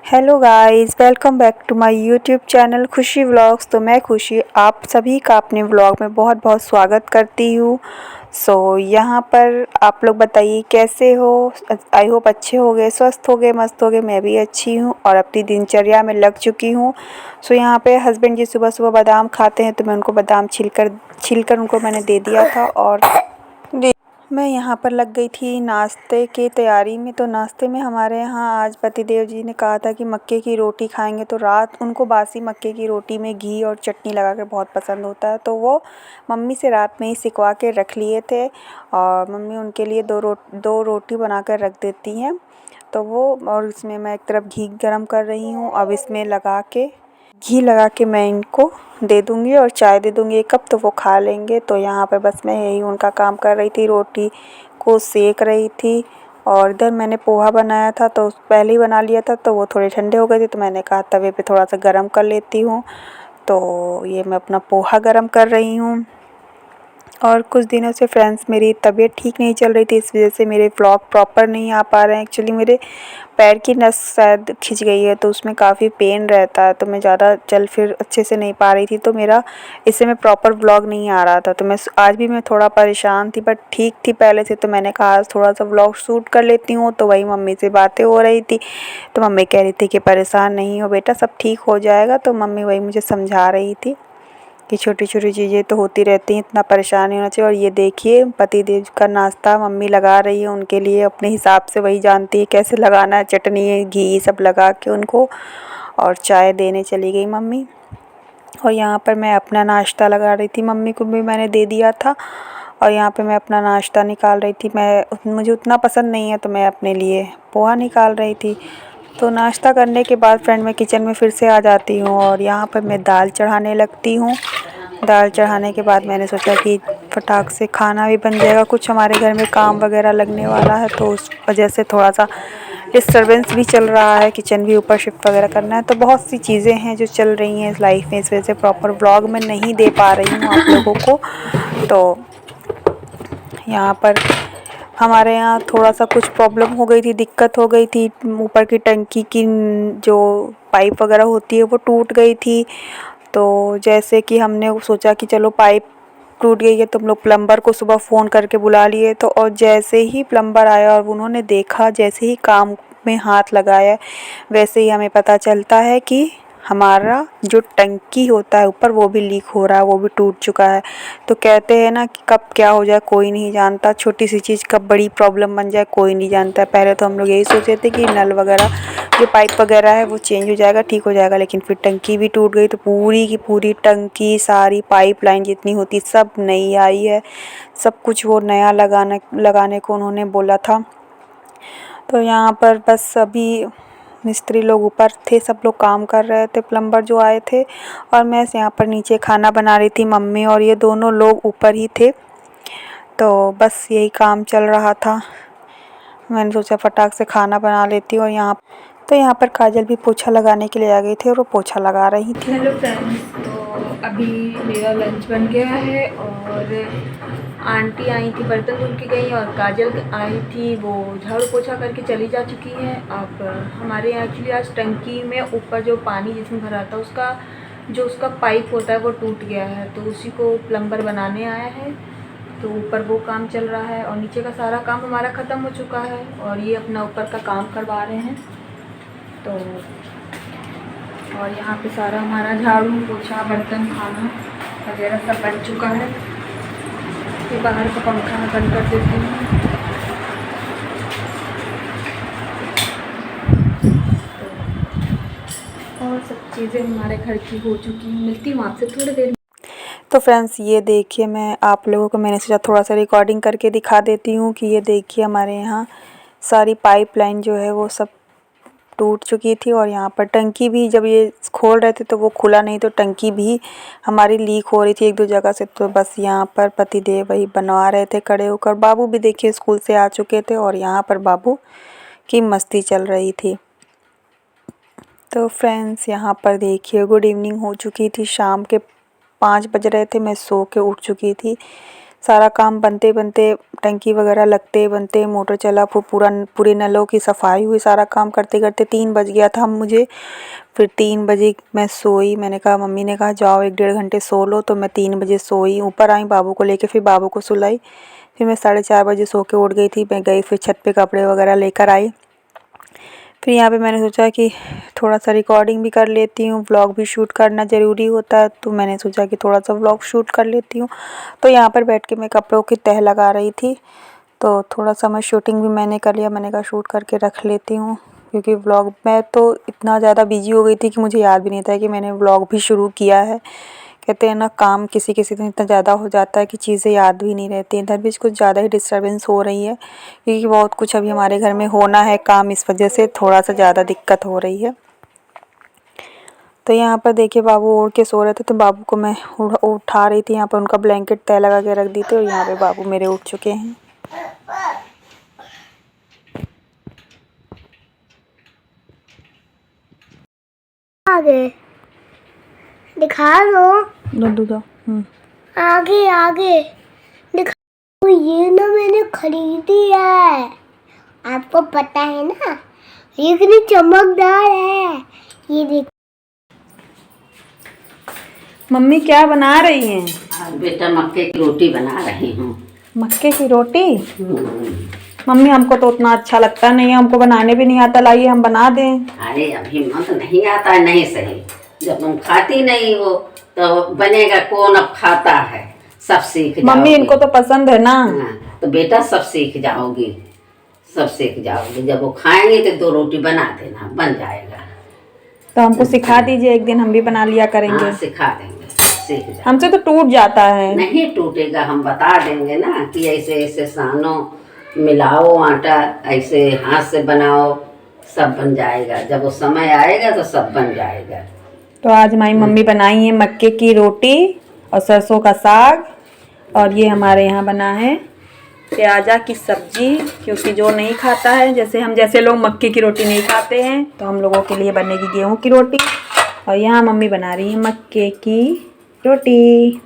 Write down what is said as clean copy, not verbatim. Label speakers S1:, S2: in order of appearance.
S1: Hello guys, welcome back to my YouTube channel Khushi vlogs. तो मैं खुशी आप सभी का अपने व्लॉग में बहुत बहुत स्वागत करती हूँ। यहाँ पर आप लोग बताइए कैसे हो। आई होप अच्छे हो गए, स्वस्थ हो गए, मस्त हो गए। मैं भी अच्छी हूँ और अपनी दिनचर्या में लग चुकी हूँ। यहाँ पे हस्बैंड जी सुबह सुबह बादाम खाते हैं तो मैं उनको बादाम छीलकर उनको मैंने दे दिया था। और मैं यहाँ पर लग गई थी नाश्ते की तैयारी में। तो नाश्ते में हमारे यहाँ आज पतिदेव जी ने कहा था कि मक्के की रोटी खाएंगे। तो रात उनको बासी मक्के की रोटी में घी और चटनी लगा कर बहुत पसंद होता है। तो वो मम्मी से रात में ही सिकवा के रख लिए थे और मम्मी उनके लिए दो रोटी बना कर रख देती हैं। तो वो और इसमें मैं एक तरफ घी गरम कर रही हूँ। अब इसमें घी लगा के मैं इनको दे दूँगी और चाय दे दूँगी 1 कप, तो वो खा लेंगे। तो यहाँ पर बस मैं यही उनका काम कर रही थी, रोटी को सेक रही थी। और इधर मैंने पोहा बनाया था तो पहले ही बना लिया था, तो वो थोड़े ठंडे हो गए थे तो मैंने कहा तवे पे थोड़ा सा गरम कर लेती हूँ। तो ये मैं अपना पोहा गरम कर रही हूँ। और कुछ दिनों से फ्रेंड्स मेरी तबीयत ठीक नहीं चल रही थी, इस वजह से मेरे व्लॉग प्रॉपर नहीं आ पा रहे हैं। एक्चुअली मेरे पैर की नस शायद खिंच गई है तो उसमें काफ़ी पेन रहता है, तो मैं ज़्यादा चल फिर अच्छे से नहीं पा रही थी। तो मेरा इससे मैं प्रॉपर व्लॉग नहीं आ रहा था। तो आज भी मैं थोड़ा परेशान थी बट ठीक थी पहले से। तो मैंने कहा आज थोड़ा सा व्लॉग शूट कर लेती हूँ। तो वही मम्मी से बातें हो रही थी तो मम्मी कह रही थी कि परेशान नहीं हो बेटा, सब ठीक हो जाएगा। तो मम्मी वही मुझे समझा रही थी कि छोटी छोटी चीज़ें तो होती रहती हैं, इतना परेशान नहीं होना चाहिए। और ये देखिए पतिदेव का नाश्ता मम्मी लगा रही है उनके लिए अपने हिसाब से, वही जानती है कैसे लगाना है, चटनी घी सब लगा के उनको। और चाय देने चली गई मम्मी। और यहाँ पर मैं अपना नाश्ता लगा रही थी, मम्मी को भी मैंने दे दिया था। और यहाँ पे मैं अपना नाश्ता निकाल रही थी। मुझे उतना पसंद नहीं है तो मैं अपने लिए पोहा निकाल रही थी। तो नाश्ता करने के बाद फ्रेंड मैं किचन में फिर से आ जाती हूँ और यहाँ पर मैं दाल चढ़ाने लगती हूँ। दाल चढ़ाने के बाद मैंने सोचा कि फटाक से खाना भी बन जाएगा। कुछ हमारे घर में काम वगैरह लगने वाला है तो उस वजह से थोड़ा सा डिस्टर्बेंस भी चल रहा है, किचन भी ऊपर शिफ्ट वगैरह करना है। तो बहुत सी चीज़ें हैं जो चल रही हैं इस लाइफ में, इस वजह से प्रॉपर व्लॉग मैं नहीं दे पा रही हूँ आप लोगों को। तो यहाँ पर हमारे यहाँ थोड़ा सा कुछ प्रॉब्लम हो गई थी, दिक्कत हो गई थी। ऊपर की टंकी की जो पाइप वगैरह होती है वो टूट गई थी। तो जैसे कि हमने सोचा कि चलो पाइप टूट गई है तो हम लोग प्लम्बर को सुबह फ़ोन करके बुला लिए। तो और जैसे ही प्लम्बर आया और उन्होंने देखा, जैसे ही काम में हाथ लगाया, वैसे ही हमें पता चलता है कि हमारा जो टंकी होता है ऊपर वो भी लीक हो रहा है, वो भी टूट चुका है। तो कहते हैं ना कि कब क्या हो जाए कोई नहीं जानता, छोटी सी चीज़ कब बड़ी प्रॉब्लम बन जाए कोई नहीं जानता। पहले तो हम लोग यही सोचे थे कि नल वगैरह जो पाइप वगैरह है वो चेंज हो जाएगा, ठीक हो जाएगा, लेकिन फिर टंकी भी टूट गई। तो पूरी की पूरी टंकी, सारी पाइपलाइन जितनी होती सब नई आई है, सब कुछ वो नया लगाने को उन्होंने बोला था। तो यहाँ पर बस अभी मिस्त्री लोग ऊपर थे, सब लोग काम कर रहे थे, प्लम्बर जो आए थे। और मैं यहाँ पर नीचे खाना बना रही थी, मम्मी और ये दोनों लोग ऊपर ही थे। तो बस यही काम चल रहा था। मैंने सोचा फटाक से खाना बना लेती हूँ। और यहाँ पर काजल भी पोछा लगाने के लिए आ गई थी और वो पोछा लगा रही थी।
S2: हेलो फ्रेंड्स, तो अभी मेरा लंच बन गया है और आंटी आई थी बर्तन धुल के गई और काजल आई थी, वो झाड़ू पोछा करके चली जा चुकी है। अब हमारे यहाँ एक्चुअली आज टंकी में ऊपर जो पानी जिसमें भरा था उसका पाइप होता है वो टूट गया है, तो उसी को प्लम्बर बनाने आया है। तो ऊपर वो काम चल रहा है और नीचे का सारा काम हमारा ख़त्म हो चुका है और ये अपना ऊपर का काम करवा रहे हैं। तो और यहाँ पे सारा हमारा झाड़ू पोछा बर्तन खाना वगैरह सब बन चुका है। ये बाहर का पंखा बंद कर देती हूँ। तो और सब चीज़ें हमारे घर की हो चुकी हैं। मिलती हूँ आपसे थोड़ी देर।
S1: तो फ्रेंड्स ये देखिए, मैं आप लोगों को मैंने सोचा थोड़ा सा रिकॉर्डिंग करके दिखा देती हूँ कि ये देखिए हमारे यहाँ सारी पाइपलाइन जो है वो सब टूट चुकी थी। और यहाँ पर टंकी भी जब ये खोल रहे थे तो वो खुला नहीं, तो टंकी भी हमारी लीक हो रही थी 1-2 जगह से। तो बस यहाँ पर पतिदेव वही बनवा रहे थे खड़े होकर। बाबू भी देखिए स्कूल से आ चुके थे और यहाँ पर बाबू की मस्ती चल रही थी। तो फ्रेंड्स यहाँ पर देखिए गुड इवनिंग हो चुकी थी, शाम के 5 बज रहे थे, मैं सो के उठ चुकी थी। सारा काम बनते बनते, टंकी वगैरह लगते बनते, मोटर चला, पूरे नलों की सफाई हुई, सारा काम करते करते 3 बज गया था मुझे। फिर 3 बजे मैं सोई। मैंने कहा, मम्मी ने कहा जाओ 1-1.5 घंटे सो लो, तो मैं 3 बजे सोई। ऊपर आई बाबू को लेके, फिर बाबू को सुलाई। फिर मैं 4:30 बजे सो के उठ गई थी। मैं गई फिर छत पे कपड़े वगैरह लेकर आई। फिर यहाँ पे मैंने सोचा कि थोड़ा सा रिकॉर्डिंग भी कर लेती हूँ, व्लॉग भी शूट करना ज़रूरी होता है, तो मैंने सोचा कि थोड़ा सा व्लॉग शूट कर लेती हूँ। तो यहाँ पर बैठ के मैं कपड़ों की तह लगा रही थी, तो थोड़ा सा मैं शूटिंग भी मैंने कर लिया। मैंने कहा शूट करके रख लेती हूँ, क्योंकि व्लॉग मैं तो इतना ज़्यादा बिजी हो गई थी कि मुझे याद भी नहीं था कि मैंने व्लॉग भी शुरू किया है। कहते हैं ना, काम किसी किसी दिन इतना ज़्यादा हो जाता है कि चीज़ें याद भी नहीं रहती। इधर भी कुछ ज़्यादा ही डिस्टर्बेंस हो रही है, क्योंकि बहुत कुछ अभी हमारे घर में होना है काम, इस वजह से थोड़ा सा ज़्यादा दिक्कत हो रही है। तो यहाँ पर देखिए बाबू ओढ़ के सो रहे थे, तो बाबू को मैं उठा रही थी। यहाँ पर उनका ब्लैंकेट तय लगा के रख दी थी, और यहाँ पे बाबू मेरे उठ चुके हैं।
S3: आगे दिखा दो
S1: दो।
S3: आगे आगे दिखा। ये ना मैंने खरीदी है, आपको पता है ना, ये कितनी चमकदार है। ये देख।
S1: मम्मी क्या बना रही हैं?
S4: आज बेटा मक्के की रोटी बना रही हूँ।
S1: मक्के की रोटी? मम्मी हमको तो उतना अच्छा लगता नहीं है, हमको बनाने भी नहीं आता, लाइए हम बना दें।
S4: अरे अभी मत नहीं आता है, नहीं सही। जब तुम खाती नहीं हो तो बनेगा कौन, अब खाता है। सब सीख जाओगी।
S1: मम्मी इनको तो पसंद है ना।
S4: हाँ, तो बेटा सब सीख जाओगी, सब सीख जाओगी। जब वो खाएंगे तो 2 रोटी बना देना, बन जाएगा।
S1: तो हमको सिखा दीजिए, एक दिन हम भी बना लिया करेंगे।
S4: हाँ, सिखा देंगे, सीख जाओ।
S1: हमसे तो टूट जाता है।
S4: नहीं टूटेगा, हम बता देंगे ना कि ऐसे ऐसे सानो मिलाओ आटा, ऐसे हाथ से बनाओ, सब बन जाएगा। जब वो समय आएगा तो सब बन जाएगा।
S1: तो आज हमारी मम्मी बनाई है मक्के की रोटी और सरसों का साग, और ये हमारे यहाँ बना है प्याजा की सब्जी, क्योंकि जो नहीं खाता है, जैसे लोग मक्के की रोटी नहीं खाते हैं, तो हम लोगों के लिए बनेगी गेहूं की रोटी। और यहाँ मम्मी बना रही है मक्के की रोटी।